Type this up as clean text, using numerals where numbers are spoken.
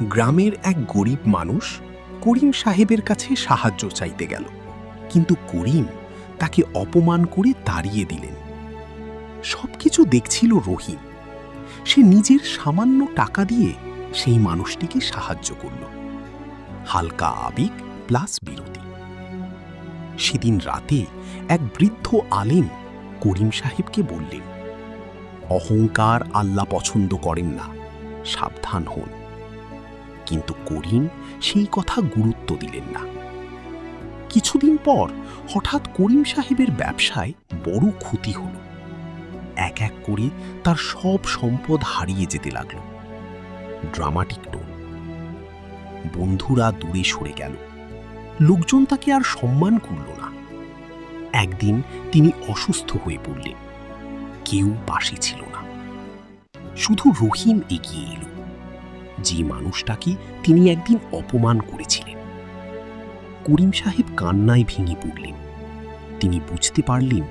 গ্রামের এক গরিব মানুষ করিম সাহেবের কাছে সাহায্য চাইতে গেল, কিন্তু করিম তাকে অপমান করে তাড়িয়ে দিলেন। সবকিছু দেখছিল রহিম। সে নিজের সামান্য টাকা দিয়ে সেই মানুষটিকে সাহায্য করল। হালকা আবেগ প্লাস বিরতি। সেদিন রাতে এক বৃদ্ধ আলেম করিম সাহেবকে বললেন, অহংকার আল্লাহ পছন্দ করেন না, সাবধান হন। কিন্তু করিম সেই কথা গুরুত্ব দিলেন না। কিছুদিন পর হঠাৎ করিম সাহেবের ব্যবসায় বড় ক্ষতি হল। এক এক করে তার সব সম্পদ হারিয়ে যেতে লাগল। Dramatic tone. বন্ধুরা দূরে সরে গেল। লোকজন তাকে আর সম্মান করল না। একদিন তিনি অসুস্থ হয়ে পড়লেন। কেউ পাশে ছিল না। শুধু রহিম এগিয়ে এলো, যে মানুষটাকে তিনি একদিন অপমান করেছিলেন। করিম সাহেব কান্নায় ভেঙে পড়লেন। তিনি বুঝতে পারলেন